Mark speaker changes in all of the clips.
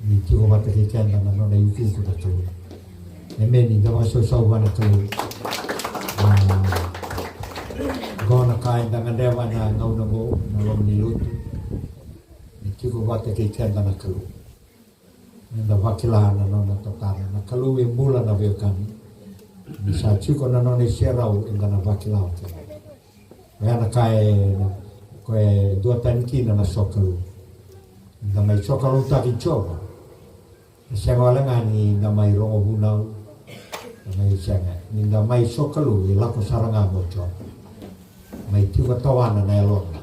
Speaker 1: ni tiko mata ki kenda na nona yuku kuda tau. E meni da waso sau wana tau. Gona kai da ngandewa na ngau na mo na lom ni lutu. Ni tiko mata ki kenda na kalu. Nda wakila na nona tatara na kalu e mula na veo kami. Ni sa tiko na nona serau inga na wakila o te. Yana kai koe dua tanikina na sokalu. Nda mai sokalu taki choba. Sianga wala ngani na mai rongo bunau. Na mai sianga. Nda mai sokalu i lako saranga mo choba. Mai tiwa tawana na elona.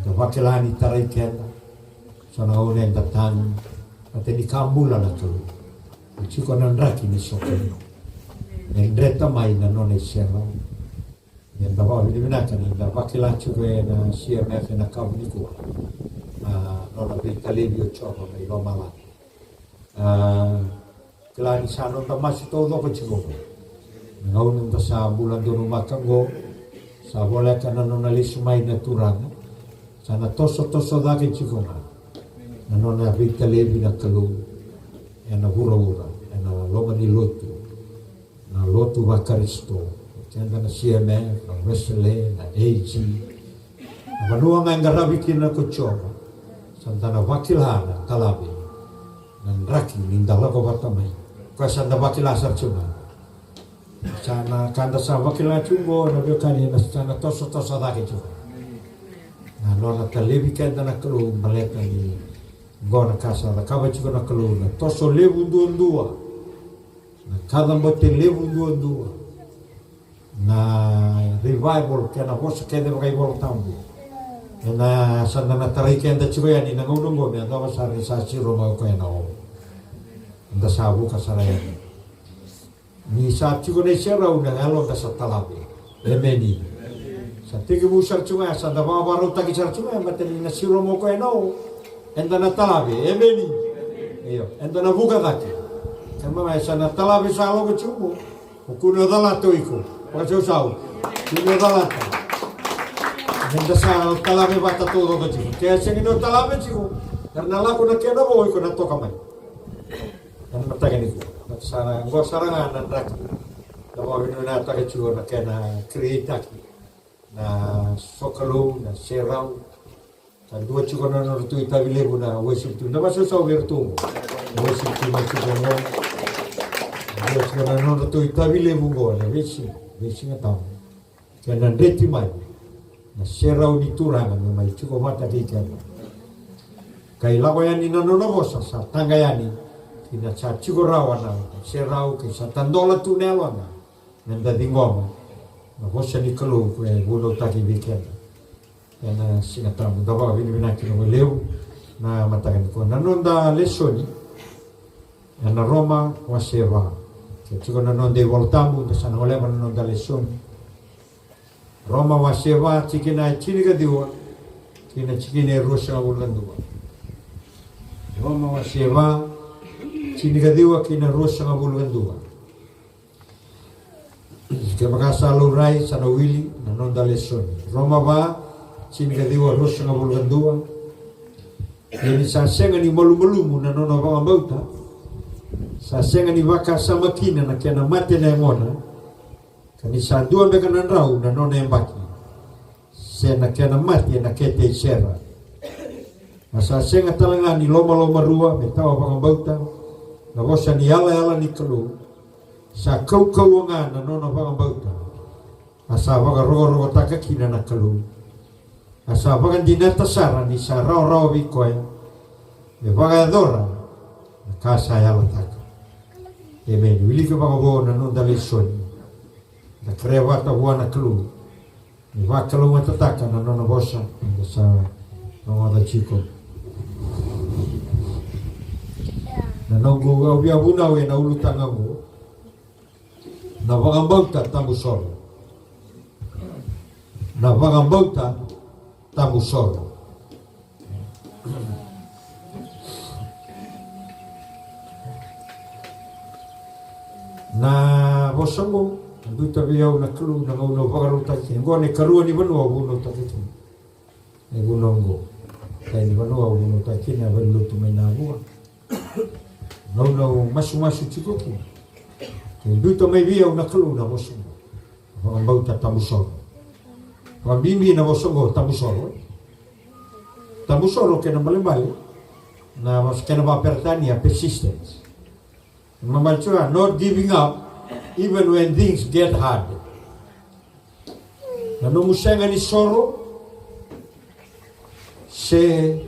Speaker 1: Nda wakilani tarai kenda. Sona one nda tani. Ate ni kambula na tulu. Chiko na ndraki ni sokalu. Ndreta mai na none sianga. Nda wa vini vinaka ni nda wakila chuko na CMF na kauniku. Nona vitalevi o choba mai lomala. Kelani sano ta masih tahu apa ciko. Ngau nunta sa bulan dono makango. Sa boleh kana nona lisu mai naturang. Sana toso dake ciko na. Nona vitalevi na kalu. Na hura. Na loma ni lotu. Na lotu bakaristo. Kanda na CMF, na Wesley, na AG. Vanua ngai ngarabi na kuchoba. Santana wakilana talabi. Dan raki nindala ko batamay. Kasi anda wakila sa chuma. Sana kanda sa wakila chumbo na biokani na sana toso dake chuma. Na lona talebi kanda na kalu maleta ni gona kasa na kawa chiko na kalu na toso levu ndua. Na kada mbote levu ndua. Na revival kena hosa kende revival tambu. Na sana na tarai kenda chiko yani na ngudungo me anda wasari sa chiro mau kena o. Anda sabu kasaraya. Ni sa chiko ne sera una ngalo da sa talabi. Emeni. Sa tiki busar chunga sa da ba baru taki sar chunga mateli na chiro mau kena o. Enda na talabi. Emeni. Iyo. Enda na buka daki. Kama mai sa na talabi sa lo chumbo. Ukuno dala toiko. Pagkasya usaw, hindi talata. Hindi sa talabi bata todo ka chiko. Kaya siya gino talabi chiko. Karena lako na kaya na boy ko na to kamay. Yan matagan ko. At sana, ngo sarangan ng raki. Tawagin nyo na taga chiko na kaya na create aki. Na sokalo, na seraw. Sa dua chiko na naruto itabile ko na worship to. Nabaso sa uwerto mo. Worship to na chiko mo. Dua chiko na naruto itabile mo ko. Na worship. Besi nga tau. Kaya nandreti mai. Na serau ni turangan na mai chuko mata kikan. Kaya lako yan ni nanonobosa sa tangga yani. Kina sa chuko rawa na serau kaya sa tandola tunelwa na. Nanda dingoma. Na bosa ni kalu kaya gulo taki bikan. Kaya na sinatamu. Dawa binibinaki na waleu na matagan ko. Nanonda lesoni. Na Roma waseva. Chiko na non dei voltamu da sana olema non da lezioni. Roma waseva chikina chiniga diwa. Kina chikina rusha ulandua. Roma waseva chiniga diwa kina rusha ulandua. Kaya makasa lurai sana wili na non da lezioni. Roma va chiniga diwa rusha ulandua. Ini sa senga ni malu-malumu na non avanga bauta. Sa senga ni waka sa makina na kaya na mate na emona. Kani sa dua meka na rau na nona embaki. Se na kaya na mate na kete isera. Na sa senga talanga ni loma-loma rua me tawa waka bauta. Na wosa ni ala ni kalu. Sa kau-kau nga na nona waka bauta. Asa waka rogo-rogo takakina na kalu. Asa waka dinatasara ni sa rau-rau wikoy. Me waka adora. Na kasa yala taka. Amen. Wili ka mga buo na nung dalisyon. Na krewata buwan na kalu. Ni wakalu matataka na nung nabosa. Sa mga chiko. Na nung gugaw bunaw na ulutang mo. Na wangambauta tamusoro. Na wangambauta tamusoro. Na bosongo duta biau na kru na ngau no bagaru taki ngo ne karu ni banu abu no taki ne bunongo kai ni banu abu no taki na belu tu mai na bua no masu chikuki duto mai via una kaluna bosongo bauta tamusoro bimbi na bosongo tamusoro che non vale na mas kena ba pertania persistence mamalchua not giving up even when things get hard na no musenga ni soro se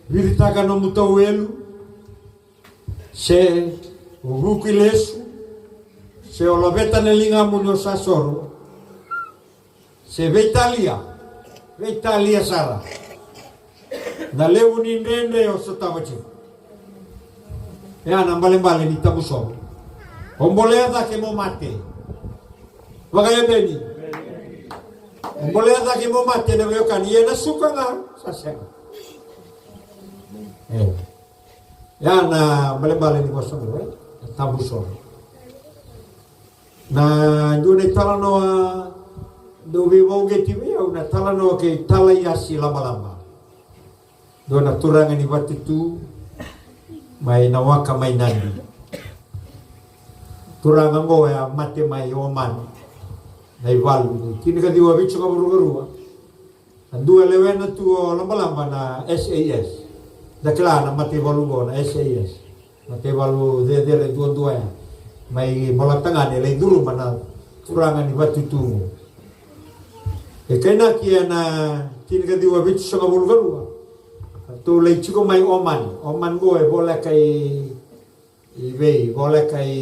Speaker 1: viritaga no mutawelu se urukilesu se olaveta nelinga munyo sasoro se veitalia sara na leu ni ndende o sotawachi ya na mbale ni tabuso ombolea ke mo mate wagaya beni ombolea ke mo mate na veo kan yena suka nga sasega ya na mbale ni boso tabuso na jone talano do vivo getiwe una talano ke talayasi lama-lama do na turangan ni batitu mai nawaka mai nandi turangan go ya mate mai oman nai valu kini ka diwa bicho ka buru dua lewena tu lama-lama na SAS dakla na mate valu go na SAS mate valu de dua ya mai bola tangan le dulu mana turangan ni batitu kena kia na kini ka diwa bicho ka buru tu lei chiko mai oman go e bola kai bola kai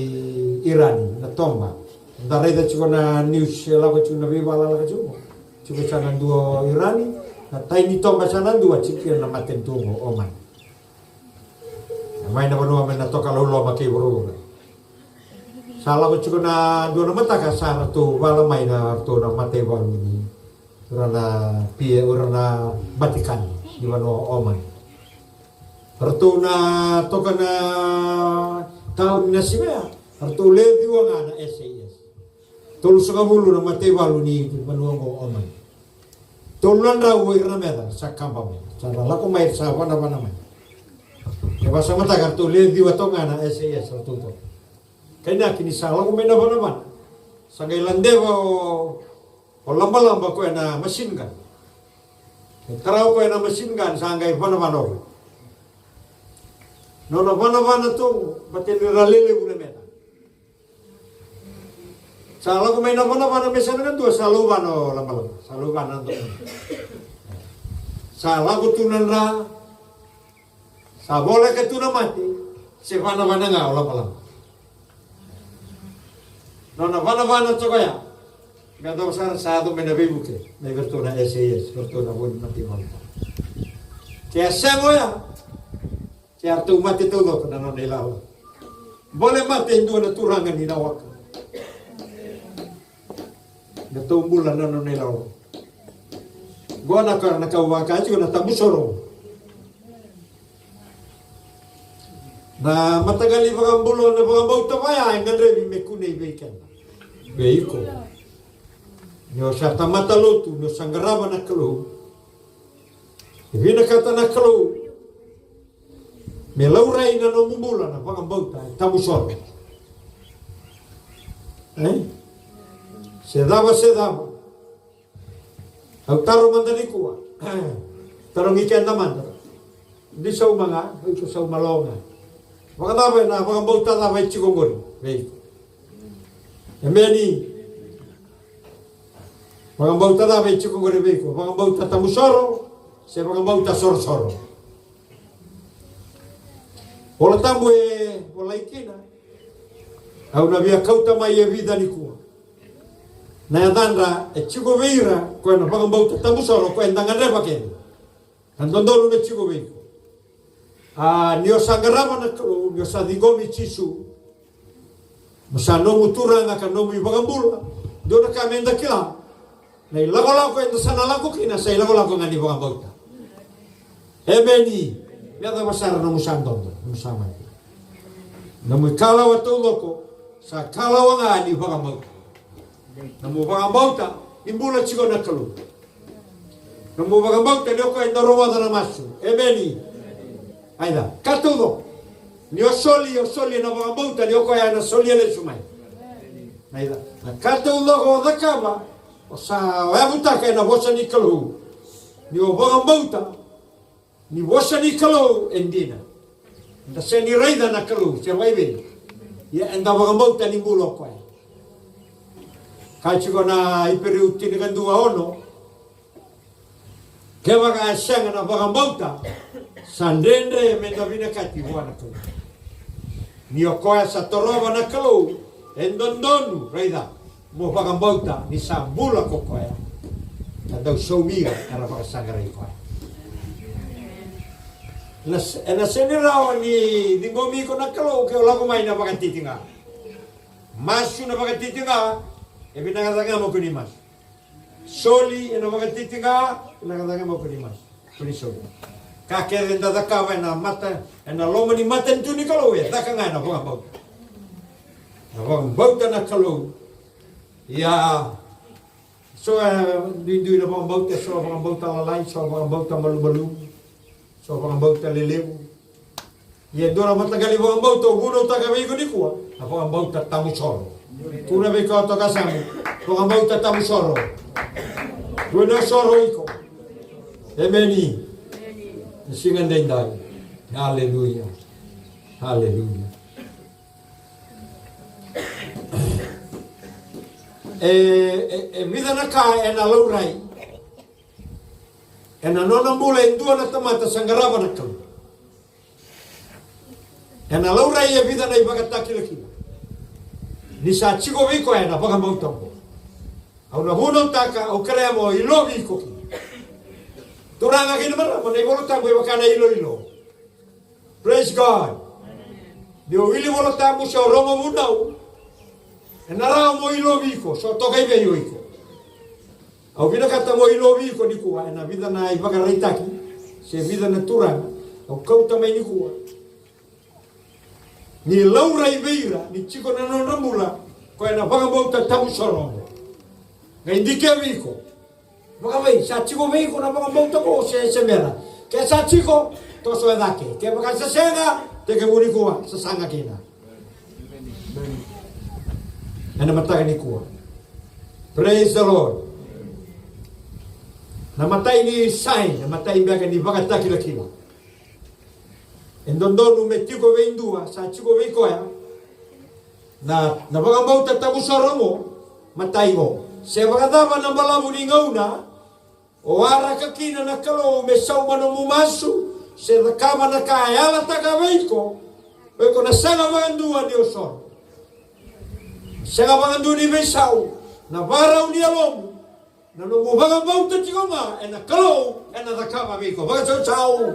Speaker 1: Iran na tomba ndare da chiko na news la ko chuna viva la ka chiko sana duo Irani na tai ni tomba sana dua chikir na matentungo oman mai na banu na toka lo ma ke bro sala ko chiko na dua na mata ka sara tu wala mai na to na mate bal ni urana pie urana Vatikan di wano oman arto na toka na taon na siya arto le diwa nga na SAS tolu sa kabulo na mate balu ni wano oman tolu na rawo irameda sa kampa mo sa lako may sa wana man kaya sa mata arto le diwa to nga na SAS arto to kaya kinisala ko may naman sa kailandewa o lamba-lamba ko na machine gun Karau ko na machine gun sangay vana-vana. No na vana-vana to batin ralele una meta. Sala ko may na vana-vana mesa na dua saluban o lama-lama. Saluban to. Sala ko tunan ra. Sa bola ka tunan mati. Si vana-vana nga o lama-lama. No na vana-vana to kaya. Gado sar sado menabibuke, may verto na SAS, verto na won matimal. Kaya semo ya. Kaya tu mati tulo na non ilaw. Boleh mati ndo na turangan ni nawak. Natumbulan na non ilaw. Gona kar nakawaka ju na tabusoro. Na matagali pagambulo na pagambaw tabaya ngandre mi kunay bacon. Bacon. Nyo sa tamatalotu, nyo sanggaraba na kalo. Ibina kata na kalo. May lauray na namumula na pangambauta, tamusor. Sedaba. Ang taro mandanikuwa. Tarong ikan naman. Hindi sa umanga, ito sa umalonga. Makadabay na pangambauta na may chikongori. Yameni. Pangambauta da may chiko goribeko, pangambauta tamusoro, se pangambauta sorsoro. Ola tamu ola ikina. Au na via kauta mai vida ni kuwa. Na yadandra chiko veira, ko na pangambauta tamusoro ko endangan reba ken. Andondolo na chiko veiko. Nio sangarama na ko, nio sadigomi chisu. Musano mutura na kanomi pangambula. Do na kamenda kila. Nay lago-lago ito sana lago kina sa lago-lago nga ni pangambauta. Ebeni, yata masara na musandon, musama. Namu kalaw at ulo ko sa kalaw nga ni pangambauta. Namu pangambauta, imbulat sigo na kalu. Namu pangambauta, niyo ko ay narumada na masu. Ebeni, ayda, katulo. Ni osoli na mga bauta ni oko ya na soli le sumai. Naida. Na kata ulogo dakaba o sa wabuta ka na bosa ni kalu. Ni o mga bauta ni bosa ni kalu endina. Da se ni raida na kalu, se waibe. Ya enda mga bauta ni bulo ko. Kachiko na iperiuti ni kandua ono. Kaya ka siyang na mga bauta sandende mendavina kati buana ko. Ni okoya sa toroba na kalu endondonu raida mo pagambauta ni sambula ko koya tadaw showmira para pakasagaray ko na seniraw ni ngomi ko na kalu ke wala ko may na pakatitinga masu na pakatitinga e binagadaga mo ko ni mas soli na pakatitinga binagadaga mo ko ni mas kuni soli kakek enda dakawa na mata na loma ni mata tu ni kalau ya dakanga na buang bau na buang bau na kalau ya so di na buang bau so buang bau lalai so buang bau malu-malu so buang bau lelewu ya dora mata gali buang bau to guno ta gawe ko ni kuwa na buang bau tamu soro kuna be ko to kasamu buang bau tamu soro guno soro iko emeni singan dendai. Haleluya. Haleluya. Vida na ka na laurai. Na nona mula indua na tamata sangaraba na kalu. Na laurai vida na ibagata kila-kila. Ni sa chigo viko na pagamautambo. Au na hunong taka au krea mo ilo viko ki. Turang akin naman, manay volotang may wakana ilo-ilo. Praise God. Dio wili volotang mo siya rongo munaw. Narao mo ilobi ko, so tokay beyo iko. Au binakata mo ilobi ko ni kuwa, na vida na ibagaraitaki, siya vida na turang, au kau tamay ni kuwa. Ni laura ibeira, ni chiko na nonamula, ko na bangabauta tamu sorongo. Ngay hindi kaya ko. Maka bay, sa chiko bay ko na mga bauta ko sa semera. Kaya sa chiko, to so edake. Kaya maka sa senga, teke muni kuwa, sa sanga kina. Ano matay ni kuwa. Praise the Lord. Namatay ni Sain, namatay biya ni Bagata kila-kila. Endondon umetiko bay indua, sa chiko bay ko ya. Na mga bauta tamu sorongo, matay mo. Sa bagadaman ng balamu ni ngauna, o ara kakina na kalo me sauma no mumasu se nakama na kayala tagaway ko na sanga mangandua ni osor sanga mangandua ni besau na baraw ni alom na numubagang bauta chikoma na kalo na nakama ko baga chau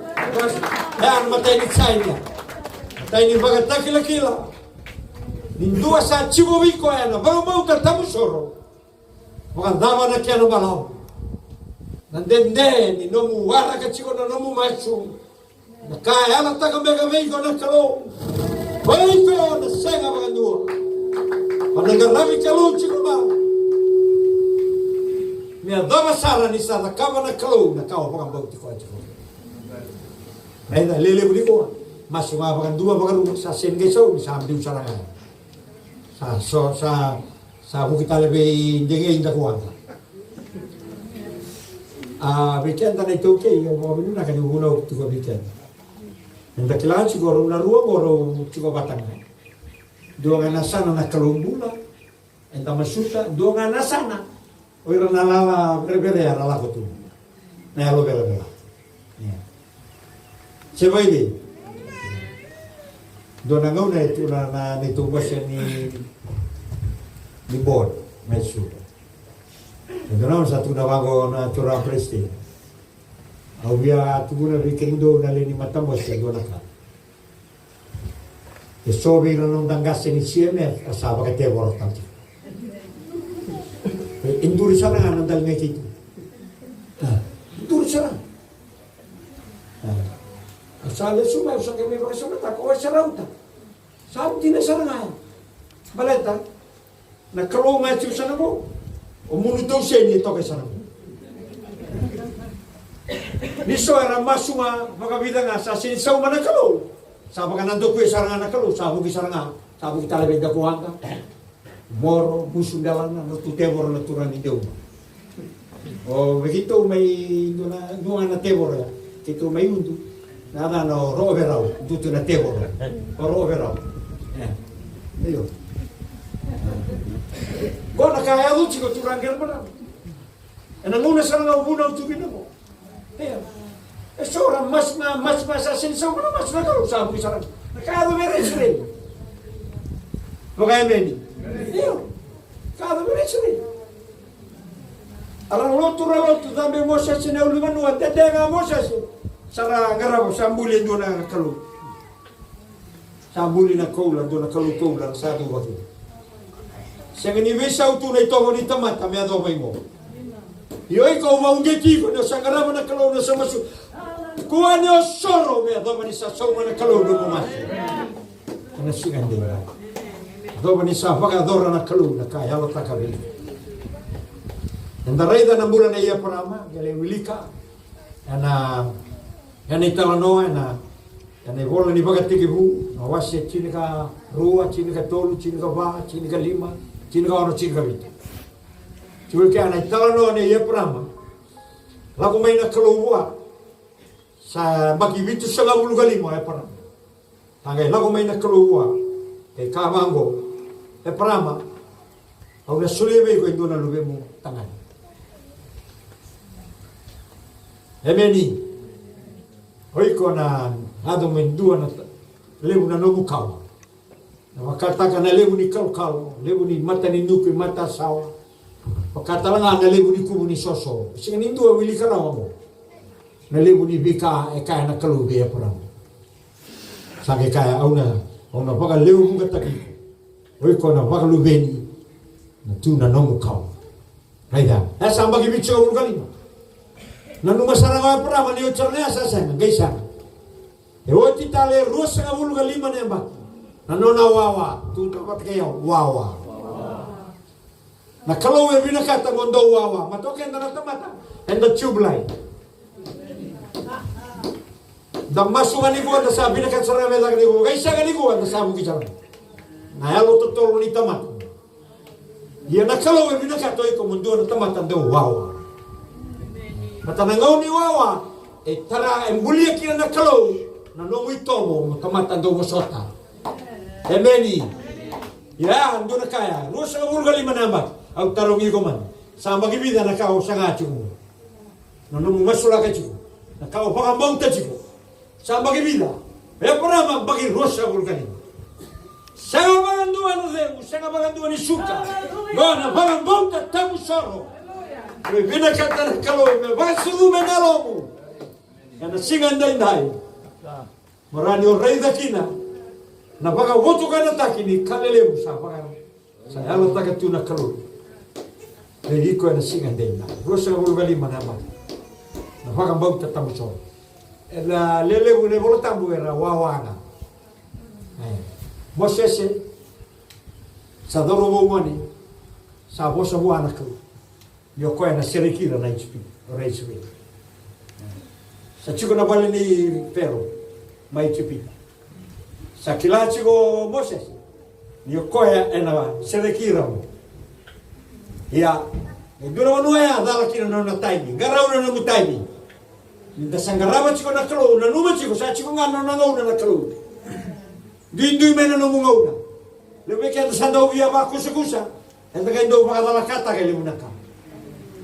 Speaker 1: yan matay ni China matay ni bagata kila-kila nindua sa chikobi ko na baga bauta tamusoro magandama na kaya no balaw nandende ni nomu wara kachiko na nomu machu nakaya ala taka mega veiko na kalo veiko na senga magandua panagarami kalo chiko ba mi adama sara ni sa nakama na kalo nakawa pagambauti ko chiko ayda lele buli ko masu nga magandua magaru sa sengeso sa amdi usaranga sa bukita lebe ndenge inda kuwanta weekend na ito okay, yung mga minuna kanihunaw ito ka weekend. Yung dakilaan siguro na ruwa mo, siguro batang na. Doon nga nasana na kalumbula, ang tamasuta, doon nga nasana. O yung nalawa, berbere, arala ko ito. Nayalo bela-bela. Siya ini? Doon nga na ito na nitubas siya ni board, may suta. Ito naman sa tunawago na turang presti. Au biya tuguna rikendo na lini matamos ya dona ka. E sobi na nung dangas ni CMF asaba ka te borok tanti. Induri sana nga nandal nga kito. Induri sana. Asala suma sa kami makasama ta ko sa rauta. Sabi na sana nga. Baleta. Nakaro nga siya sana mo. Umunutong siya nito kay sana mo. Niso era masuma makabida nga sa sinisaw manakalo. Sapa ka nanto kue saranga na kalu, sabu ki saranga, sabu ki talabe da kuanga. Moro busundalan na tutebor na turan ni Deus. O begitu may dua na tebor ya. Itu may undu. Nada no roverau, tutu na tebor. O roverau. Ayo. Gona kaya lu chiko turan gel mana. Ena nguna saranga ubuna utubina mo. Sora mas asin sora mas na kalu sabu ki saranga. Kaya do mere sire. Bagaimana ini? Iya, kada beresri. Arang lotu tambe Moses sini uliman nuat tedenga Moses. Sara garabo sambuli dona kalu. Sambuli na kaula dona kaula satu waktu. Sengeni wesau tu na itomo ni tamat kami ado maimo. Yoi kau mau ngeki ko no sangarabo na kalu na samasu. Kuane osoro me ado mani sa sau na kalu no mas. Ana sigan de. Doba ni sa pagadora na kalu na kaya lo takabili. Ndarai da nambula na iya parama gale wilika. Ana italano ana bola ni bagatiki bu, awase chini ka rua, chini ka tolu, chini ka ba, chini ka lima, chini ka oro, chini ka vita. Chul ke ana italano na iya parama. Lagu main na kalu bua. Sa bagi vitu sa bulu galimo ya parama. Tangai lagu main na kalu bua. E kamango parama au na sulebe ko indona lube mo tangan emeni hoi ko na ado mendua na lebu na nobu kawa na wakata kana lebu ni kau lebu ni mata ni nuku mata sawa wakata langa na lebu ni kubu ni soso sing ni ndua wili kana mo na lebu ni bika e kaya na kalube ya parama sage kaya au na baka lebu mga taki oi ko na baka lubeni na tu na nomu kau raida asa bagi bicho ugali na numa saranga para mani ocharne asa sa gaisa e oti tale rusa nga ugali mane ba na nona wawa tu na batkeyo wawa na kalau e binakata mondo wawa matoke na tamata enda chublai da masungani ko da sabi na katsara me lagni ko gaisa gani ko da sabu ki charanga na elo totoro ni tamat. Ia na kalau e bina katoi ko mundo na tamat ando wawa. Mata na ngau ni wawa e tara embulia kina na kalau na no muy tomo tamat ando mosota. Emeni. Ya ando na kaya. Rusa ka murgali manamba. Au tarongi ko man. Samba ki vida na kao sanga chumo. No no masula ka chumo. Na kao baka monta chumo. Samba ki vida. E para bagi rusa murgali. Sanga bagandua no demu, sanga bagandua ni suka. Gona bagambonta tamu soro. Me vina kata kalo me vasudu me nalomu. Kana singa ndai. Morani o rei dakina. Na baga wotu kana takini kalele musa baga. Saya lo taka tuna kalo. Rei ko na singa ndai. Rosa vulgali manama. Na bagambonta tamu soro. Ela lele bune voltambu era wawana. Moses sa doro bomani sa bosa buana ko yo ko na serekira na HP reiswe sa chico na bale ni pero mai HP sa kilachi go Moses yo ko na serekira mo ya dura no ya dala kina na timing garau na no timing ninda sangaraba chico na klo na numa chico sa chico ngano na ngau na klo Dindu mena no mungauna. Lebe ke sanda ubia ba kusa. Enda ka ndo ba dala kata ke limuna ka.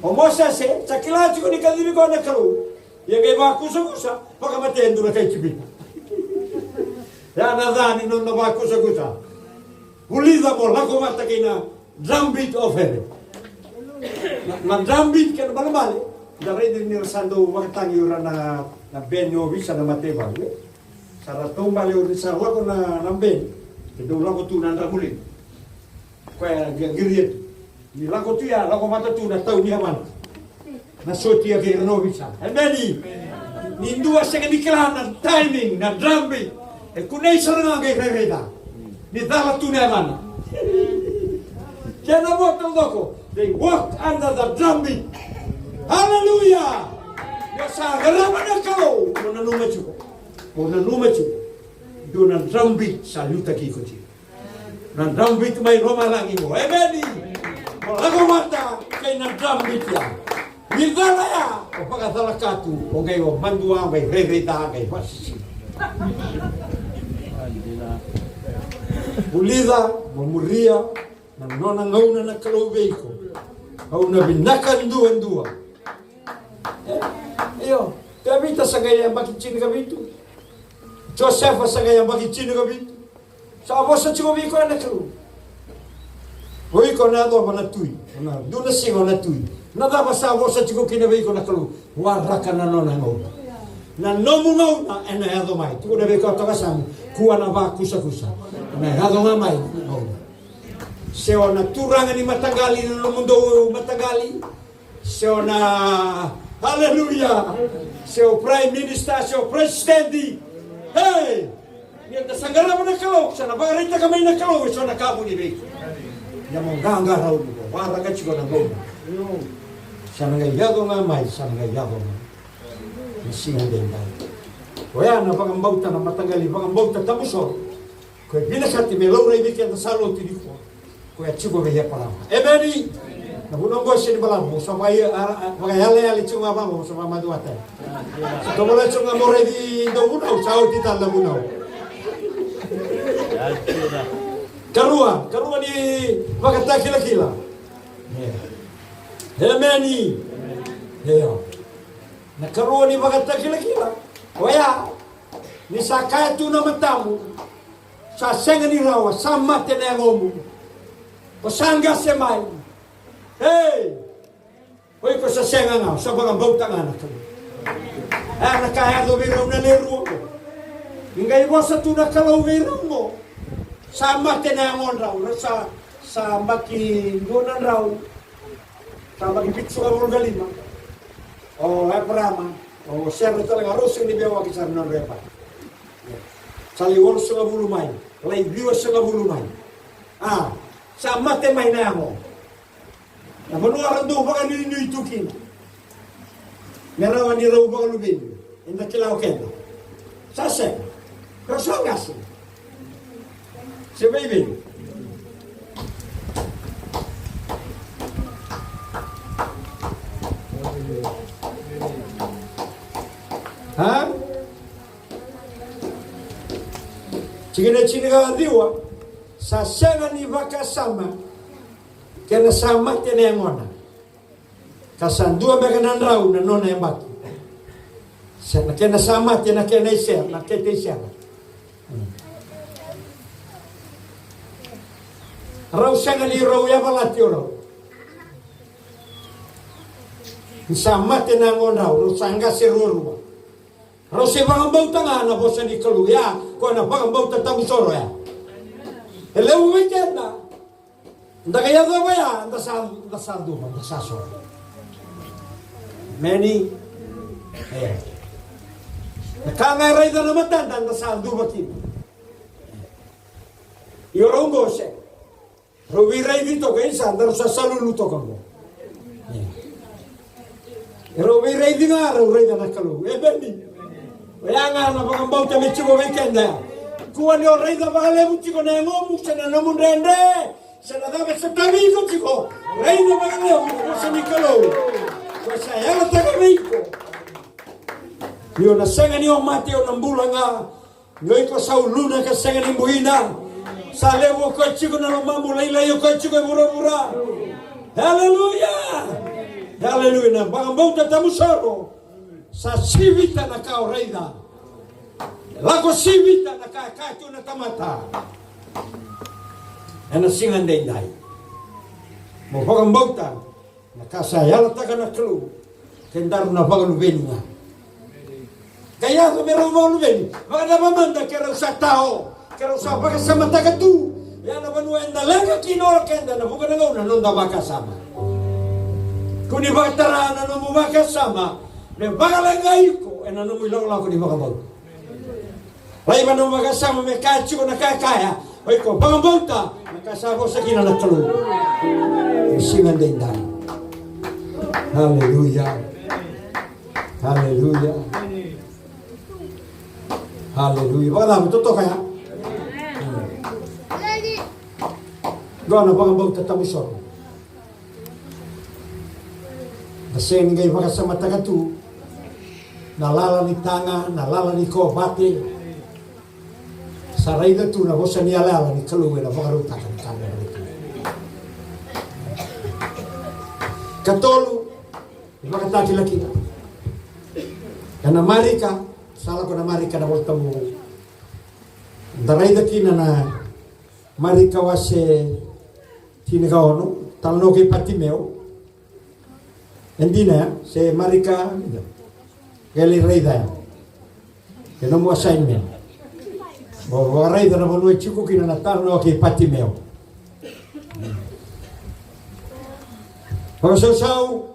Speaker 1: O Moses se chakila chiko ni kadiri ko na kalu. Ye ke ba kusa paka mate ndura kai chibi. Ya na dani no ba kusa. Uliza mo la ko mata kina drum beat of heaven. Na drum beat ke na bale. Dari ni sando waktan yura na benyo bisa na mate ba. Sara tomba le uri sara lako na namben ke do lako tu na ndamuli ko giriet ni lako tu ya lako mata tu na tau ni aman na sotia ke no bisa emeni ni ndua sega dikela na timing na drambi e kunei sara nga ke reda ni dala tu na aman jana voto loko they walked under the drum beat hallelujah ya sa garama na kao na numachu Mona numachu doon ang drumbeat sa luta kikoti. Nang drumbeat may romalangi mo. Amen. Malago mata kay nang drumbeat ya. Nidala ya. O pagkatala katu. O kayo mandua may re-reta kay wasisi. Ulida, mamuria, nang nonang ngauna na kalaway ko. Au na binakan dua-dua. Ayo, kabita sa gaya bakichin kabito. Joseph sa gaya bakichin kabito. Sa abo sa chikobi ko na kalu. Hoy ko na do manatui. Na do na singo na tui. Na da sa abo sa chikobi kinabi ko na kalu. Wara kana nona ngo. Na nomu ngo na ena yado mai. Tu na be ko to kasam. Kuwa na ba kusa-kusa. Na yado nga mai. Seo na turanga ni matagali no mundo matagali. Seo na haleluya. Seo prime minister, seo presidente. Hey! Niya tasangala mo na kalau, sa nabarita kami na kalau, so na kamo ni Beko. Niya mong ganga raw mo. Wala ka chiko na goma. Sa nangayado nga may, sa nangayado nga. Nasingan din tayo. Kaya na pangambauta na matagali, pangambauta tamusor. Kaya binasati may lauray bikyan na salo tiniko. Kaya chiko kaya parang. Amen. Nabunong ko siya ni Balam mo. Sa magayala-yali chunga ba mo sa mamaduate. Sa tumula chunga mo ready daw unaw. Sao tita na unaw. Karua ni magata kila-kila. Amen. Na karua ni magata kila-kila. Kaya ni sakaya tu na matamu. Sa senga ni rawa. Sama tenengomu. Pasangga semai. Hey! Hoy ko sa senga nga, sa mga bauta nga na kami. Nakaya do biro na lero mo. Ingay mo sa tuna kalaw biro mo. Sama tinangon raw, sa makinunan raw, sa makipitso ka mo galima. O Abraham, o siya na talaga, rosong ni Bewa kisar ng repa. Sa liwon sa bulumay, lay biwas sa bulumay. Sa mate may na mo. Na manuaran doon baka ninuitukin. Merawan ni raw baka lubin. Inda kilaw kenda. Sase. Kasongas. Si baby. Ha? Chine ka diwa. Sa senga ni baka sama. Kena sama tena yang ona. Kasan dua baganan rau na nona yang baki. Sana kena sama tena kena isya, na kete isya. Rau senga ni rau ya balati rau. Sama tena ngon rau sangga seruru. Rau se bang bau tanga na bosan di kelu ya, ko na bang bau tamu soro ya. Hello weekend na. Nda kaya do ba ya? Nda saldo, nda saso. Many Nakangaray na naman tanda nda saldo ba kin? Yorong se. Roviray dito kay sa nda sa saluluto ko mo. Roviray di nga roviray na nakalu. Beni. Kaya nga na pagambao ta mechi ko weekend na. Kuha ni oray na bakale mo chiko na mo sa na namun rende. Sa nadame sa tabi ko chiko. Ray na bakale mo sa Nicolo. Ko sa yala tabi ko. Yo na senga ni o Mateo ng bulang nga. Ngoy ko sa uluna ka senga ni buhina. Sa lewo ko chiko na lumamu laylayo ko chiko mura-mura. Hallelujah. Hallelujah na pagambao ta tamusaro. Sa sivita na kaorayda. Lago sivita na kakato na tamata. Ano singan day day. Mo pagambauta. Nakasayala ta ka na klu. Kendaro na pagalubeni nga. Kaya ko meron mo lubeni. Baka namamanda kera sa tao. Kera sa pagkasama ta ka tu. Yan na manuenda lega kinor kenda na buka na ngauna nung nakasama. Kung ibagtara na nung makasama. Bagalangay ko, ano mo ilang lang ko di makabag. Lay man nung makasama, may kachi ko nakakaya. Ay ko, pangabag ka, nakasama ko sa kinanatalo. Isingan din tayo. Hallelujah. Hallelujah. Haleluya. Wala mo to kaya. Gana bang bang tatamusor. Dasen ngay baka sa matagatu. Nalala ni tanga, nalala ni ko bati. Saray na tu na bosa ni alala ni kaluwe na baka rutakan kami. Katolu, baka tati laki na. Kana marika, sala ko na marika na volta mo. Daray na kina na marika wase tinagaono, talno kay patimeo. Hindi na, se marika, gali rayda. Kaya mo assignment. Bo rayda na mo chiko kina na talno kay patimeo. Pagsasaw,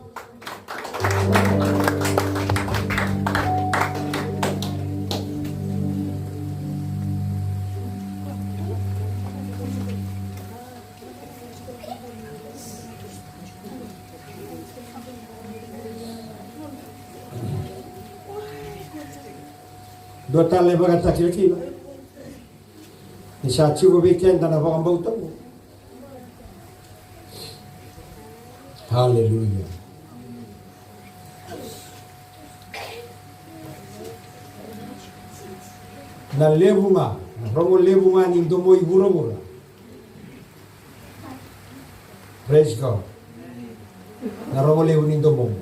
Speaker 1: dua tali bagat takil-kil. Isa chigo weekend na bakang bautang mo. Hallelujah. Na lebu nga, na rongo lebu nga ni domoy bura-bura. Praise God. Na rongo lebu ni domoy.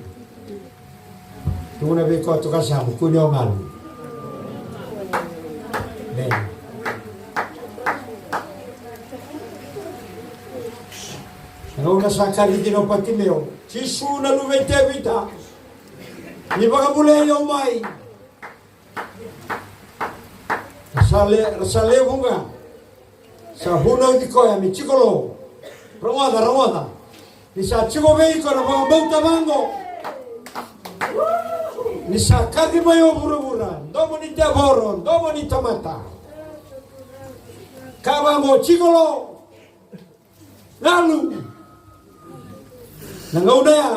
Speaker 1: Tungo na biko ito kasama, kunyo nga. Amen. Nauna sa karidino patimeo, Sisu na lumete vita, ni baka muli yung may. Rasalevo nga, sa hunaw di ko, mi chikolo, ramada, ni sa chikobe ko na mga bauta mango, ni sa kadimayo bura-bura, domo ni teboro, domo ni tamata, kama mo chikolo, lalu, nangauna ya,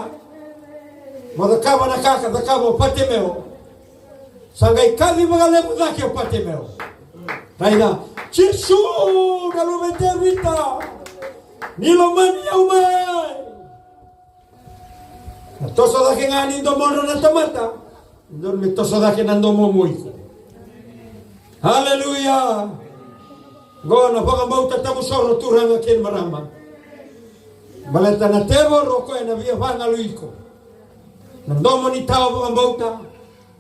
Speaker 1: madakama na kakadakama patimeo, sangay kadi mga lemu daki o patimeo. Raina, Sisu na lumete vita, nilomani ya umay. Natoso daki nga ni domono na tamata, doon may toso daki ng domomoy ko. Hallelujah! Gona, baka mautatabusoro turang akin marama. Balanta na tevo roko na via vanga luiko. Nandomo ni tao mga bauta,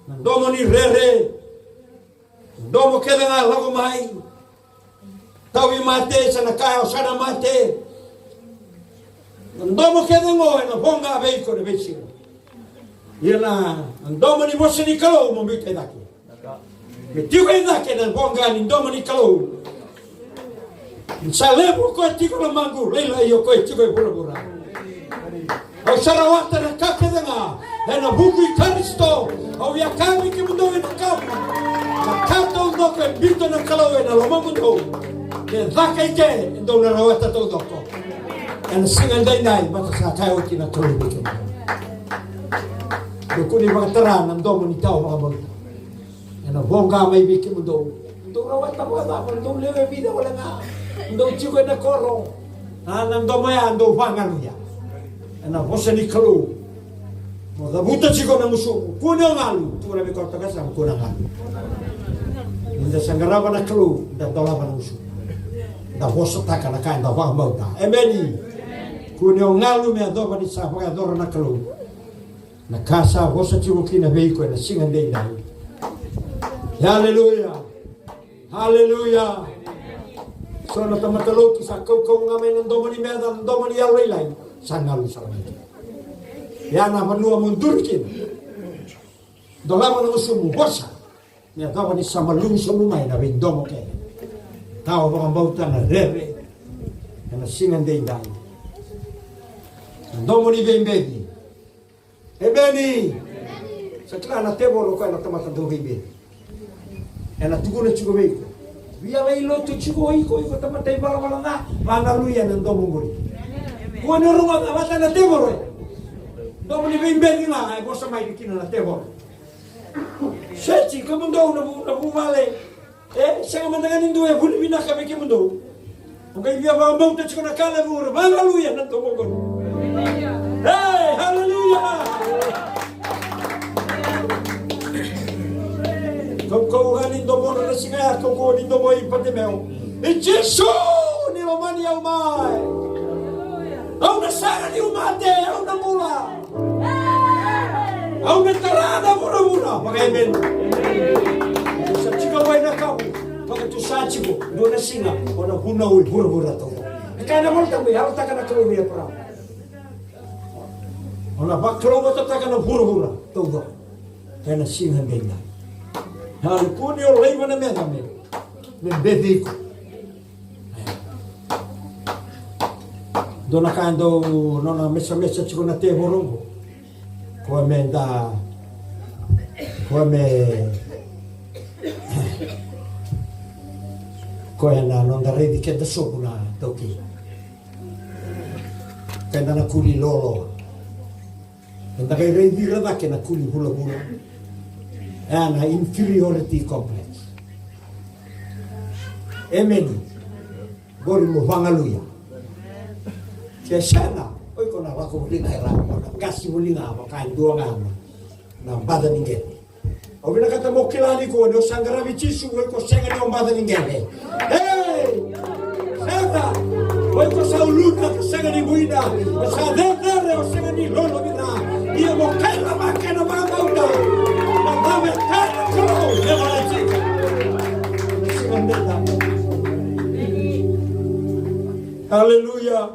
Speaker 1: nandomo ni rere, nandomo keda nga lago mai. Tawi mate sa nakaya o sana mate. Nandomo keda ngo na bonga abeiko na besiro. Yana, nandomo ni bosa ni kalo mo bite daki. Metigo daki na bonga ni nandomo ni kalo. Sa lepo ko tiko na mangu, leila iyo ko tiko e bura-bura. Au sarawata na kakeda nga, na buku i karisto, au ya kami ki mundo e na kamu. Na kato doko e bito na kalau e na loma mundo. Ne dhaka ike, ndo na rawata to doko. E na singa nai, bata sa kaya uti na tolu bike. Dukuni mga taran, ndo mo ni tao mga bagta. E na bonga may bike mundo. Ndo rawata ndo lewe vida wala nga. Ndo chiko na koro. Ndo maya, ndo vangalu ya. Na bosa ni kalu. Mga buta chiko na musuko. Kuna ngalu. Tuna mi korta kasa, kuna ngalu. Nda sangaraba na kalu. Nda dolaba na musuko. Nda bosa taka na kaya, nda vang mauta. Emeni. Kuna ngalu me adoba ni sa, mga adora na kalu. Na kasa, bosa chiko kina veiko, na singan day na. Hallelujah. Hallelujah. So na tamatalo sa kau nga may nandomo ni meda, nandomo ni alwaylay. Sangalu sa kanito. Yan na manua mundurkin. Dolama na musumo, bosa. Niya dawa ni sa malung sa lumay na bindomo kaya. Tao mga bauta na rere. Na nasingan day dahil. Nandomo ni Bembedi. Beni! Sa kila na teboro ko na tamatando Bembedi. Na tugunan chugobay ko. Via may loto chiko iko tamatay bala nga mangaluya ng domonguri. Kung ano runga mata na tebor. Domo ni Bembedi nga ay bosa may dikina na tebor. Sechi kung daw na bumale. Sanga mandangan indo huli binaka beki mundo. Kung via ba mau te chikona kala vura, hallelujah nanto mongon. Hey, hallelujah. Kau ganin do mo na singa, kau ganin do mo ipate meu. E Jesus ni romani au mai. Au na sara ni umate, au na mula. Au na tarada mura. Amen. Sa chika wai na kau. Pag tu sa chiko, do na singa, o na huna ui bura to. Kaya na mo tambi, au taka na kau ria pra. O na bakro mo taka na bura to do. Kaya na singa ngena. Hali puni o leiva na mena me. Me bediko. Dona kando nona mesa chiko na te borongo. Ko me da ko me ko na non da redi che da sopuna toki. Kenda na kuli lolo. Nda kai redi rada ke na kuli hula. And an inferiority complex. Amen. Gori mo hallelujah. Kaya sana, oi ko na wako mulinga hera, na kasi mulinga mo kain dua ngama na bada ninguém. O bina kata mo kilani ko no sangara bichisu oi ko senga ni bada ninguém. Hey! Santa! Oi ko sa uluta ko senga ni buida. Sa dere o senga ni lolo bina. Ia mo kaila makena mangauta. Hallelujah.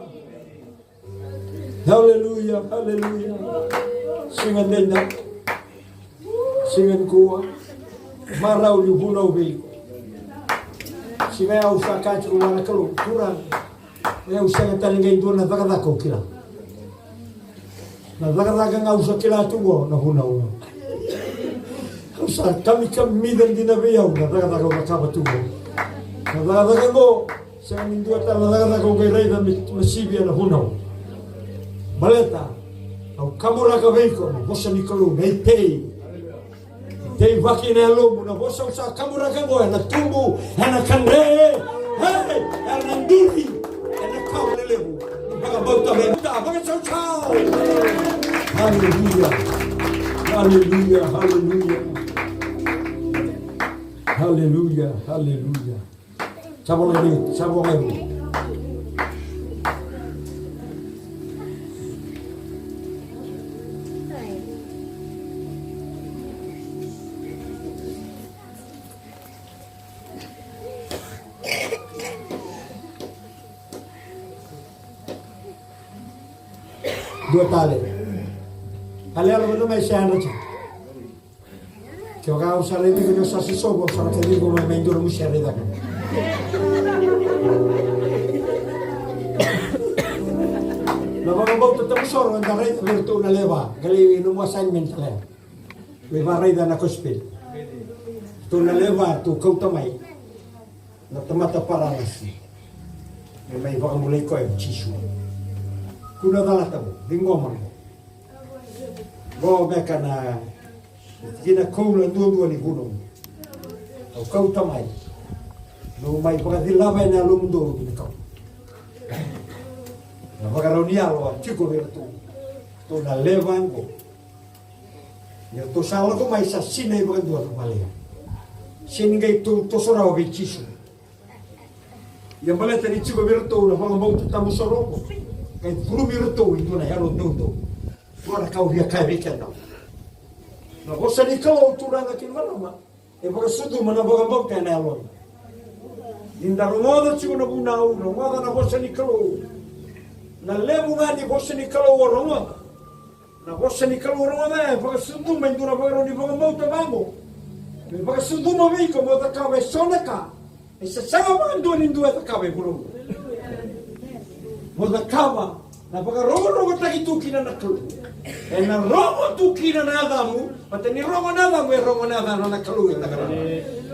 Speaker 1: Hallelujah. Hallelujah. Singan denda. Singan kuwa. Marau ni hunau be. Singa au sakati uwana kalu kurang. Eu singa talingai dona zakadako kila. Na zakadaka ngau sakila tungo na hunau. Sa kami midan din na biyaw na daga makapatubo. Na daga mo sa mindu at na daga kay Reyna masibia na hunaw. Baleta au kamura ka veiko na bosa ni kalu na itei. Itei waki na alomu na bosa sa kamura ka mo na tumbu na kanre. Hey, na nduri na kaulelebu. Baga bauta benta baga chao. Hallelujah. Hallelujah. Hallelujah. Hallelujah, hallelujah. Sabong ini. Dua tali. Kalian betul mai siapa aja? Kau kau usah lagi kau usah sisobo, usah lagi kau main dulu musya reda kan. Lepas kau tetap soro, entah reda bertu na leva, kali ilmu assignment leh. Leva reda na kospel. Tu na leva tu kau tamai, na tamata paralasi. Memang ibu mulai kau cisu. Kuna dalah tahu, dinggoman. Go mereka na kina koula dua ni gunung. Au kau tamai. No mai pagadi lava na lumdo ni kau. Na pagaronia lo chico vertu. To na levango. Ya to sala ko mai sa sine pagadi dua malaya. Siningai to sora o bichisu. Yang baleta ni chico vertu na pagambau tamu soroko. Kai puru vertu itu na yalo dodo. Ora kau dia kai weekend. Na bosa ni kau turanga kin mana e bora sudu mana boga boga na alon inda romoda chigo na buna u romoda na bosa ni kau na lebu ngani bosa ni kau romoda na bosa ni kau romoda e bora sudu men dura boga ni boga boga bango e bora sudu mo vi como da cabe sonaka e se sama mando ni dua da cabe bro mo da kava na boga rogo taki kina na kau e na rogo tu kina na adamu pate ni rogo na na kalu ita kana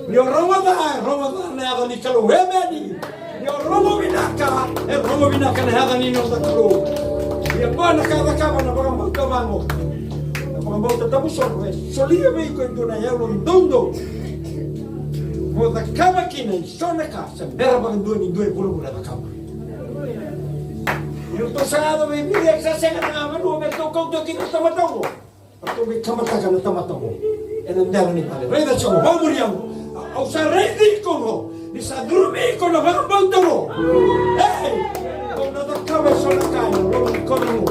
Speaker 1: ni rogo na ada ni kalu emeni ni rogo binaka na ada ni no kalu ni pa na kava na baga mo kavango na baga mo tamu so solia me ko ndona ya lo ndondo mo da kama kina sona ka sa bera bang dua puluh mula da kama ilo to sa may biyak sa senga nga manu me to kau to kina tamatao ato may kamata ka na tamatao enandara ni pale reda chomo ba muriam au sa rendi ko mo ni sa durmi ko na bang bauta mo hey kau na da kama sona ka no ko mo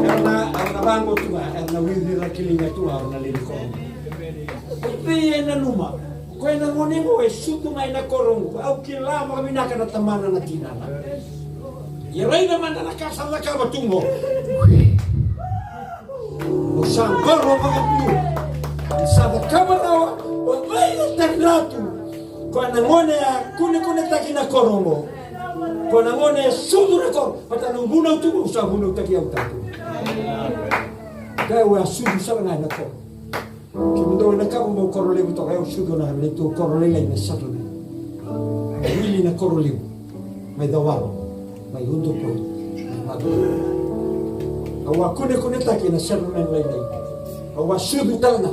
Speaker 1: Erna bango tua, erna wili rakilinga tua, erna lili korong. Tapi ena numa, ko ena ngone mo e sutu mai na korong, au kila ma minaka na tamana na tinana. Ye reina mana na kasa na ka batungo. O sang korong ma piu. Sa da kamera o reina tanatu. Ko ena ngone a kune takina korongo. Ko ena ngone sutu na korong, patanu buna tu usa buna taki au tatu. Kaya wa sudu sa nga na ko. Kimundo na ka mo korole mo to kaya sudu na leto korole na sa to. Wili na korole. May dawaro. May hundo po. Awa kune taki na sa men lele. Awa sudu tanga.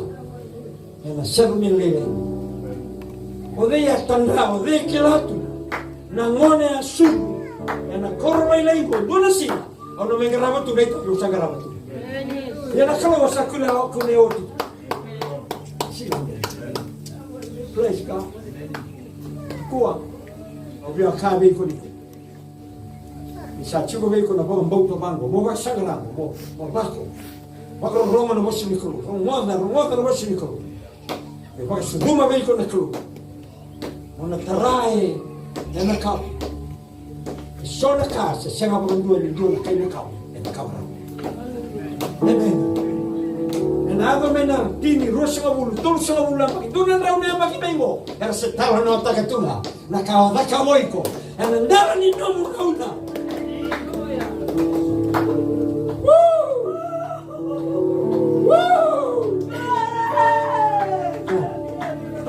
Speaker 1: Na sa men lele. O de ya tanda o de kilatu. Na ngone sudu. Na korole lele ko dona sina. Ono me grava tu beto yo sa grava tu. Ya na kala wasa kule oti. Praise God. Kua. Obia kabe ko ni. Isa chigo be ko na bong bauto bango. Mo ba sagra mo bako. Bako Roma no mosi ni ko. Roma no mosi ni ko. E ba su duma be ko na ko. Ona tarai na ka. Sona casa, siamo a due che ne cavo, e ne cavo. E nada mena, tini, rosa bulu, tulsa bulu, ma tu non raune ma che vengo. Era settava una volta che tu na cavo da cavoico. E andava ni non rauna.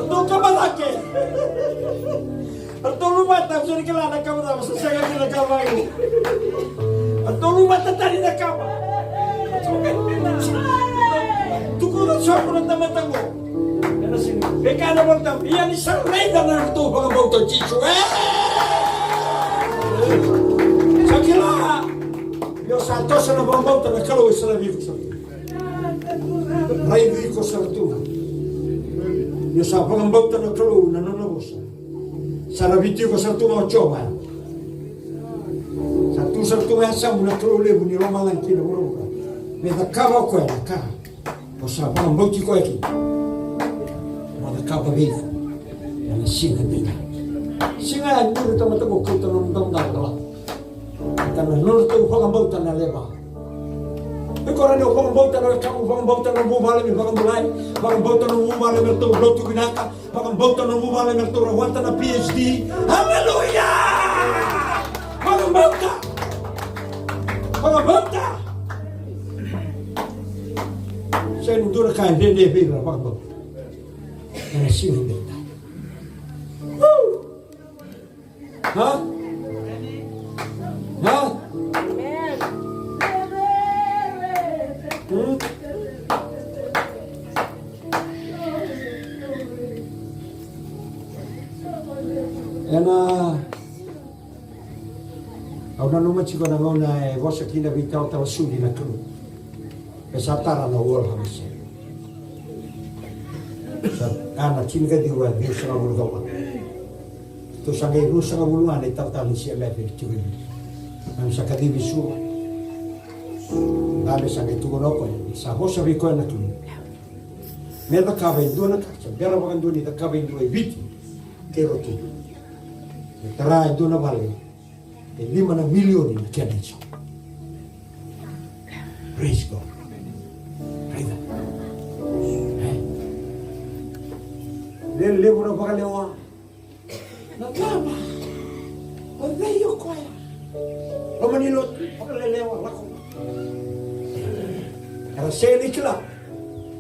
Speaker 1: Tocca malacche. Atau mata bisa dikelar nak kamu tak masa saya nak kamu lagi. Atau mata tadi nak kamu. Tu kau tak siapa nak tamat tanggo. Karena sini. Mereka ada bertam. Ia ni serai dan tu bagai bau tu cicu. Sakila. Yo satu sana bau tu nak kalau Islam itu sakit. Rai itu ikut sertu. Yo satu bau tu nak kalau nana bosa. Sarabiti ko sa tunga choma. Sa tunga sa muna krole buni Roma lang kina uroka. Me da kava ko na ka. O sa ba mboti ko aki. Mo da kava be. Na singa bina. Singa nuru tama to ko to no ndonga la. Kana nuru to ko ngambota na leba. E kora no ko ngambota no ka ko ngambota no mo vale me ngambulai. Ngambota no mo vale me to rotu binaka. Pagambauta no mo vale me to rawanta na PhD. Hallelujah! Pagambauta! Saya nundura kain dende bira pagambauta. Kana sini benda. Ha? Auna numa chiko na ngona e vosa kina vitao tala sudi na kru. E satara na uola hamase. Sa ana chinga diwa dio sanga bulu gawa. To sanga iru sanga bulu ane tali siya lepe chiri. Nam sa kadibi su. Dale sanga itu gonoko sa vosa viko na kru. Me da kava indua na kacha. Bera bagan duni da kava indua e viti. Kero tu. E tara indua na vale. E 5 milioni na kianicho. Praise God. Praise God. Levo na pakalewa. Natama. Odeyo ko ya. O manilo pakalelewa lako. Era seli kila.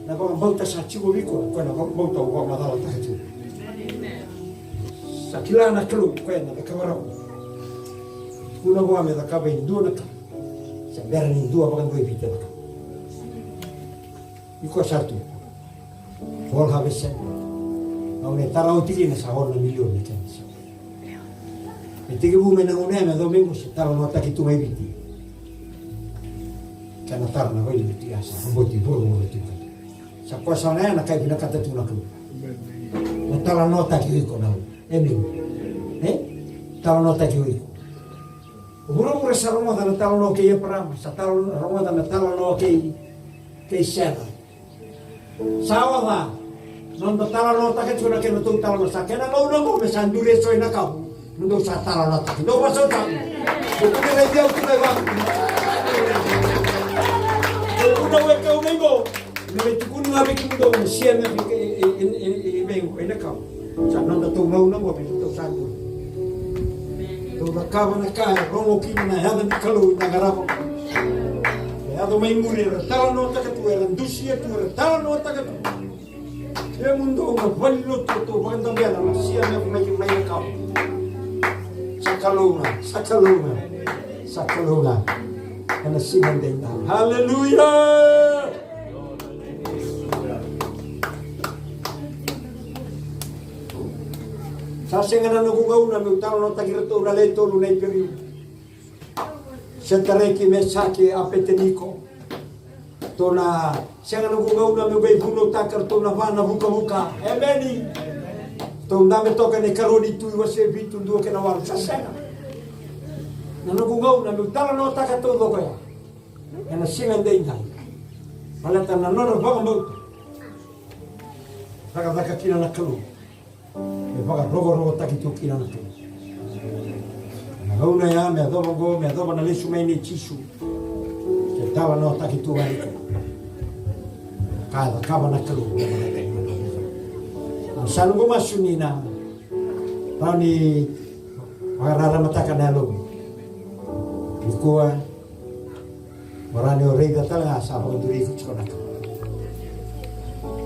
Speaker 1: Na bauta sa chigo viko, ko na bauta o madala takatu. Sa kila na klu ko na kamarao. Kuna boa me da kaba indua na ka. Sa bera ni indua bagan doi pita na ka. Iko sartu. Hol habesen. Au ne tarau tiki na sa ona milion ni kanisa. E tiki bu mena ngune me domingo se tala no taki tu mai biti. Kana tar na vai biti asa mboti bo mo biti. Sa kosa na kai bina kata tu na ku. Na tala no taki ko na. Emi. Tala no taki ko. Uro ura sa romo da tala no ke para sa tala romo da tala no ke sera. Sawa non tala no taki tu na ke no tu tala no sa ke na no me sandure so ina ka. Não sa tala no taki. No pasó ta. Ko ke le dia ku le ba. Una vez que vengo, me tukuni ngabe ki ndo sieme e vengo ina ka. Sa non da tu no mo me tu sa. Da kava na kai, rongo ki na hada ni kalu na garabo. Ya do mai muri ra tala no taka tu era ndusia tu era tala no taka tu. E mundo ma vallo tu quando viene la sia me mai ka. Sakaluna. Kana sinan dei na. Hallelujah. Sa sengana no kugauna me utalo no takirato ura leto lu nei peri. Sentareki me sake apeteniko. Tona sengana no kugauna me bei puno takar tona vana buka. Emeni. Tona me toka ne karoni tu wase vitu ndo ke na waru sa senga. Na no kugauna me utalo no takato do koya. Kana singan dei na. Malata na no vaga mo. Daga kina na kalu. Me paga rogo taki tu kina na tu. Na gauna ya me adobo na lesu me ni chisu. Ke tava no taki tu ai. Kava na kalu. Sanu go masuni na. Tani agarara mataka na lo. Ikua marani ore da tala sa ba duri ku chona.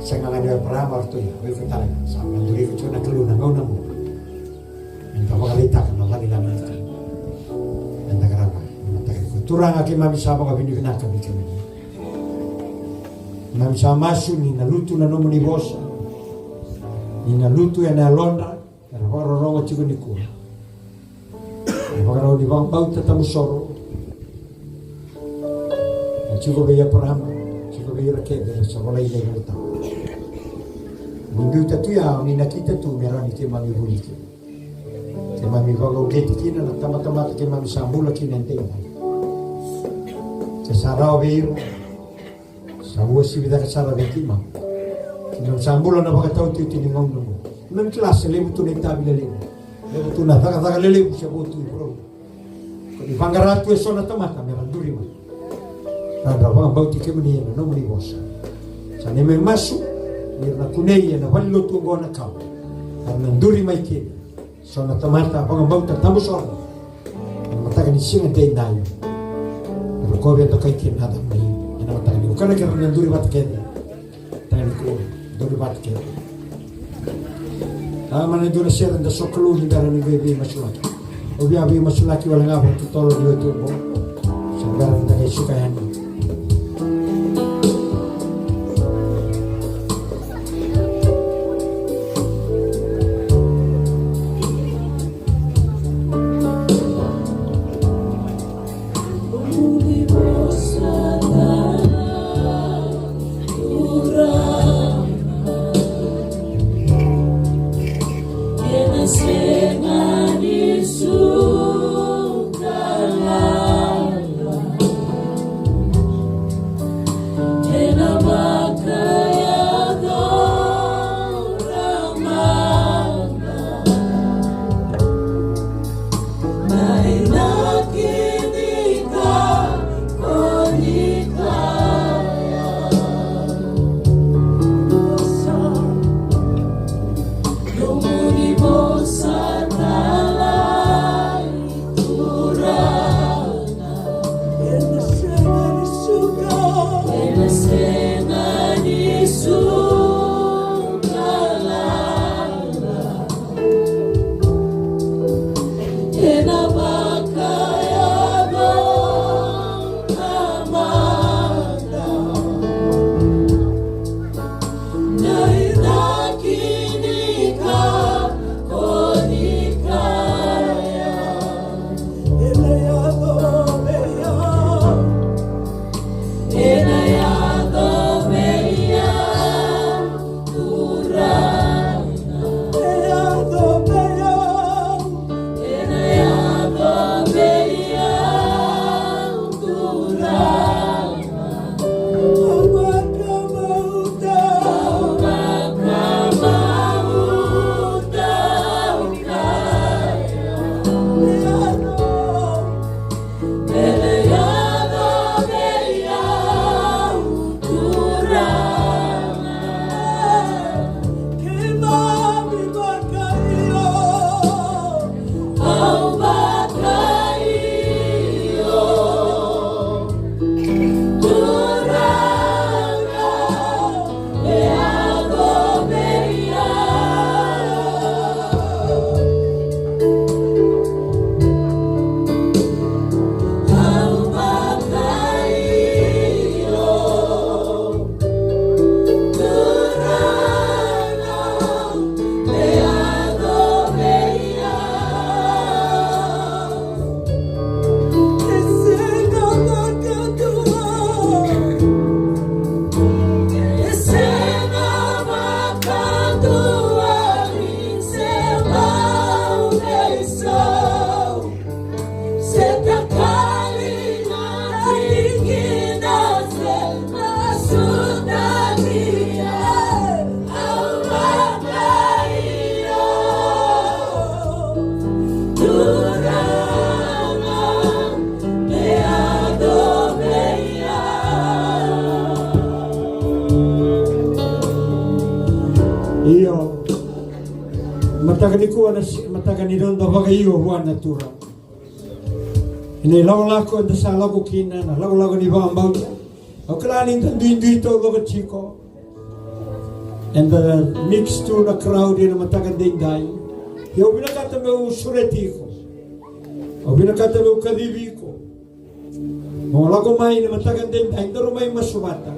Speaker 1: Sengalan dia pernah waktu ya, we kata sama duri ku chona kalu na ngau namu. Minta magalita kan mali na minta. Anda karapa, minta ku turang aki mami sama ka bini bina ka bikin. Mami sama masuni na lutu na nomu ni bosa. Ni na lutu ya na londa, na horo rongo chiku ni ku. Bakar di bang bau tetamu soro. Chico veia perama, chico veia raket dari sekolah ini kita. Minggu itu ya, mina kita tu merani ke mami buli ke. Ke mami bawa uget kina, na tamat ke mami sambula kina nanti. Ke sarau veio, sabu si vida ke sarau veio kina sambula na baga tahu tu ni ngom ngom. Mami kelas lemu tu neta bila lemu. Lemu tu na taga lemu siapa tu bro. Di Bangarat tu esok na tamat meranduri mah. Ada orang bau tiket ni no muni bosa. Sana me masuk ni na kunei na wallo tu gona kau. Karena nduri mai ke. So na tamata orang bau tertamu so. Mata kan isi ngai dai. Pero ko be to kai ke nada mai. Ina mata ni ukana ke na nduri bat ke. Tani ko nduri bat ke. Mana dura share da soklu ni dara ni bebe masulaki. Obi abi masulaki wala ngapa tu tolo ni tu bo. Sekarang tak suka yang Iyo mataganikuwa na mataganironda wagaiyo huwa natura ine lako da sa lago kina na lago ni bambang o klani ndui to logo chico and the mixed to the crowd in matagandai yo binakata me suretiko o binakata me kadibiko mo lago mai na matagandai ndoro mai masubata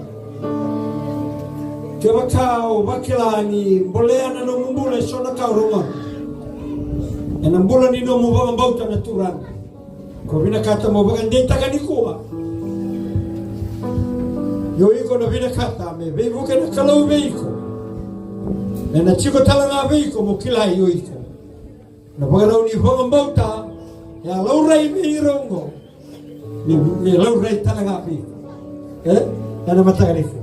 Speaker 1: ke wakao wakilani boleana no mumbule sona kauruma ena mbula ni no mubang bauta natural ko binakata mo bagandai taganikuwa yo iko na binakata me bebu ke na kalau beiko ena chiko talanga beiko mo kilai yo iko na bagaraw ni bang bauta ya laurai me rongo ni laurai talanga beiko ena mataganikuwa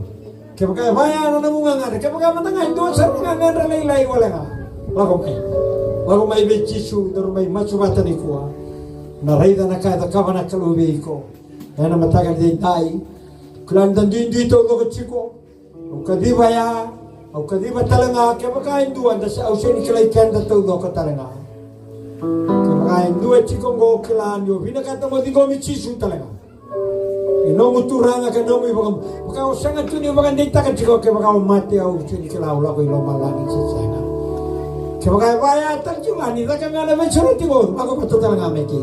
Speaker 1: kaya baya na munganga kaya matanga ito sa munganga lay wala nga lago may bechisu daro may masubata ni kuwa na raida na kada kabana kalubi ko na matagal din tay kulan dan dito logo chiko o kadiba ya o kadiba talanga kaya induan da sa ausen kilay kanda to logo talanga kaya indua chiko go kilan yo binakata mo di go michisu talanga no muturanga ka no mo baka usanga tu ni baka dita ka chiko ke baka mate au chini kila ula ko ilo malani sesanga ke baka baya tar chulani da ka ngala me churu tigo baka patota nga me ki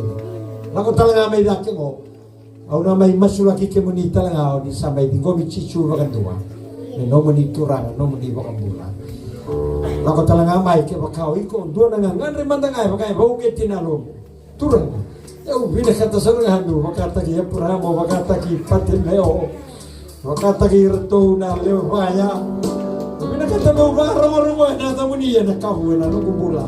Speaker 1: baka talanga me da ke mo au na mai masula ki ke muni talanga au di sampai di gomi chichu baka dua no mo ni turanga no mo di baka bula baka talanga mai ke baka iko dua na ngare mandanga baka bau ke tinalo turanga eu vine kata sana handu wakata ki puramo wakata ki patileo wakata ki reto na leo baya vine kata mo baro na tamuni na kabu na ngubula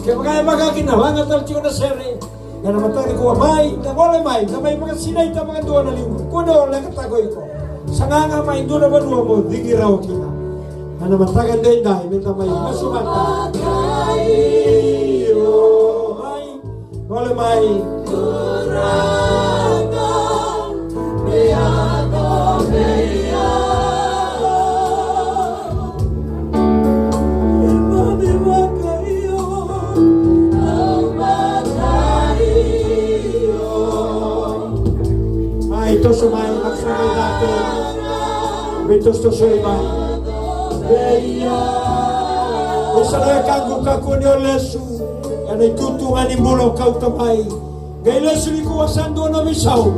Speaker 1: ke baka kina banga tal chico na sere na matari ko mai na bole mai na mai baka sinai ta baka doa na lingu ko do la kata ko iko sanganga mai do na banu mo digira o kina na matagan dai dai meta mai masumata Olha mai Turanga Beado Beia Irmãe Macaio Almacaio Ai, toso mai Maximai date Betos toso mai Beia Osara kangu kakuni olesu Ana itutungan ni mula kau kamay. Gaya suli ko wasando na misaw.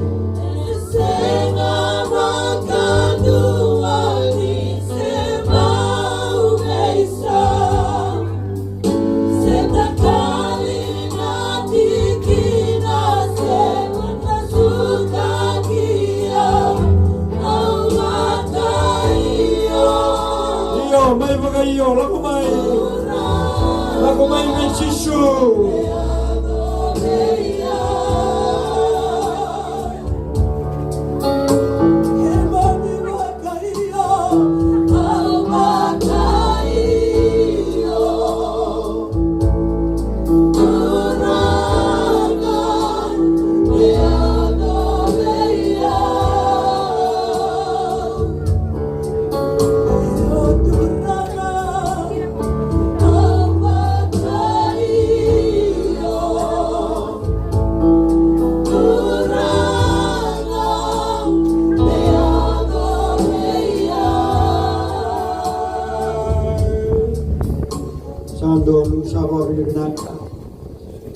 Speaker 1: Senga makadua ni semau meisa. Setakali natikina segunda sukakia. Awakaio. Iyo, may magayo. Lako may. Lako may mensisu.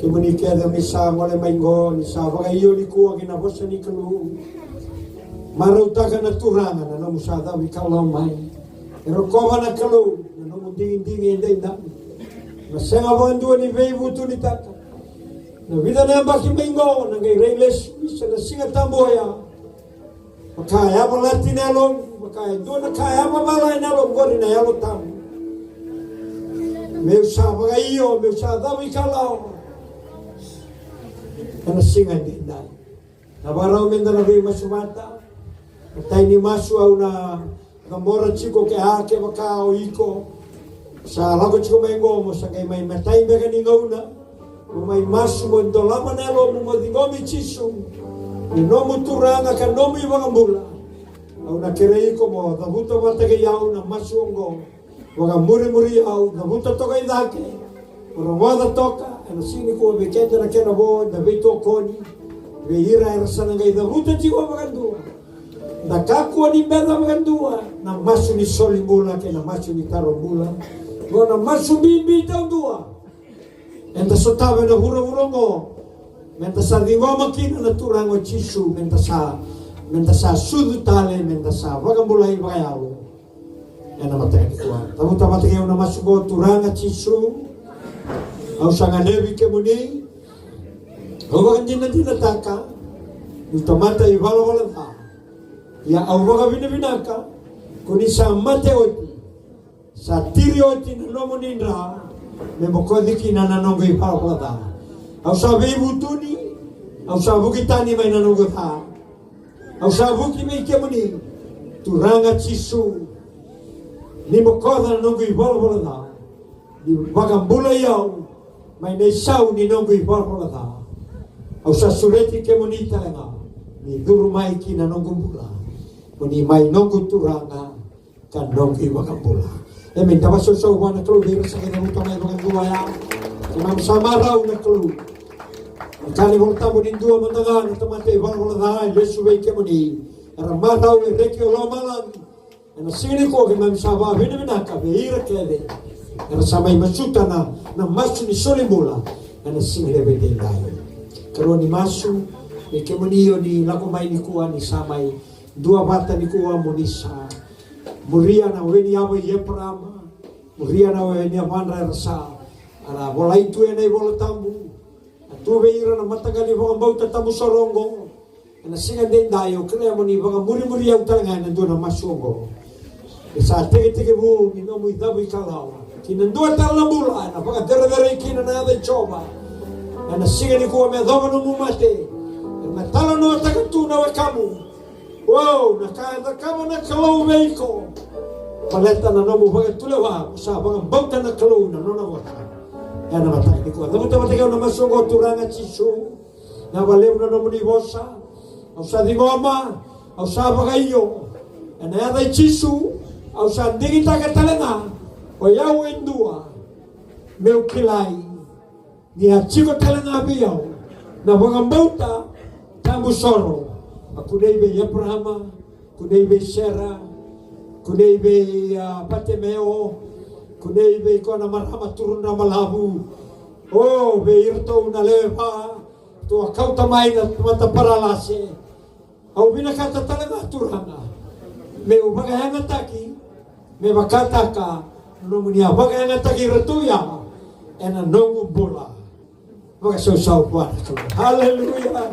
Speaker 1: Kemudian ada misal mulai mainggo, misal bagai iyo liku agina bosan ni kelu. Marutakan aturangan, nana musada wikalau mai. Erokoba na kelu, nana mundingin inday na. Masenga bandu ni veibu tu ni tata. Na vida na baki mainggo, nangay railes bisa na singa tamboya. Makaya balati nalong, makaya do na kaya mabalay nalong gori na yalo tam. Meu sa bagai iyo, meu sa da wikalau. Karena singa din dahil. Nabaraw men na nabi masumata. Tay ni masu au na namora chiko ke hake makao iko. Sa lago chiko mengo mo sa kay may matay mega ni ngauna. umay masu mo indolaman elo mo madingomi chisu inomu turanga ka nomu ibangambula au nakirei ko mo dabuta batake yau na masuongo waga muri yau dabuta toka idake uramada toka ano sini ko bekenda na kena bo da beto koni ve ira era sananga dabuta chiwa bagandua da kakua ni beda bagandua na masu ni solimbula ke na masu ni tarombula go na masu bibi taundua enta sotava na hura-hurango menta sa dingoma kina na turango chisu menta sa sudu tale menta sa bagambulai bagayao ena mataki kuwa tabuta mataki una masugo turanga chisu au sanga nevi ke muni au bagandina tinataka utamata ivala ta ya au bagabina kuni sa mate oti sa tiri oti na lomonindra memokodi kina nanongo ipalapalata au sabe ibutuni au sabu kitani mai nanongo ta au sabu ki mai kemuni turanga chisu ni mokoda nanongo ipalapalata di bagambula yau mai nei sau ni nanongo ipalapalata au sa sureti kemuni talenga ni duru mai kina nanongo bula kuni mai nongo turanga kan nongo bagambula minta masuk sauwa na kelu biar sakit utang ay mga dua ya imam samaraw na kelu kali wong tamu din dua mandaga na tamate wal wala dai lesu bay kemuni ramaraw ni rekyo lomalan na sini ko imam sawa binibina ka beira kede na samay masuta na masu ni solimula na sini lebe din dai karo ni masu ni kemuni yo ni lakumay ni kuwa ni samay dua bata ni kuwa munisa muria na weni awa ye prama muria na weni amandra rasa ara bola itu ene bola tambu tu beira na matagali bola bauta tambu sorongo na singa den dayo kre moni bola muri au talanga na do na masongo sa tege bu ni no muy dabu kalao kinando tala bula na bola dere kina na de choba na singa ni ko me do no mumate na tala no takatu na kamu wow, nakaya kama na kalau veiko. Paleta na nomu bagai tulewa, sa bagai bauta na kalau na nona wata. Ya na mata ini kuat. Namun teman teman nama songo turanga cisu, na baleu na nomu di bosa, au sa di ngoma, au sa bagai yo. Na ya dai cisu, au sa digi taka talena, o yau endua, meu kilai, ni a chico talena biau, na bagai bauta, tambu soro. Kunei be Abraham, kunei be Sarah, kunei be Patemeo, kunei be kona marama turun na malabu. Oh, be irto na leva, tu akau tamai na mata paralase. Au bina kata talaga turana. Me ubaga hanga taki, me bakata ka, nomunia baga hanga taki ratuya, ena nongu bola. Baga so sau buat. Hallelujah.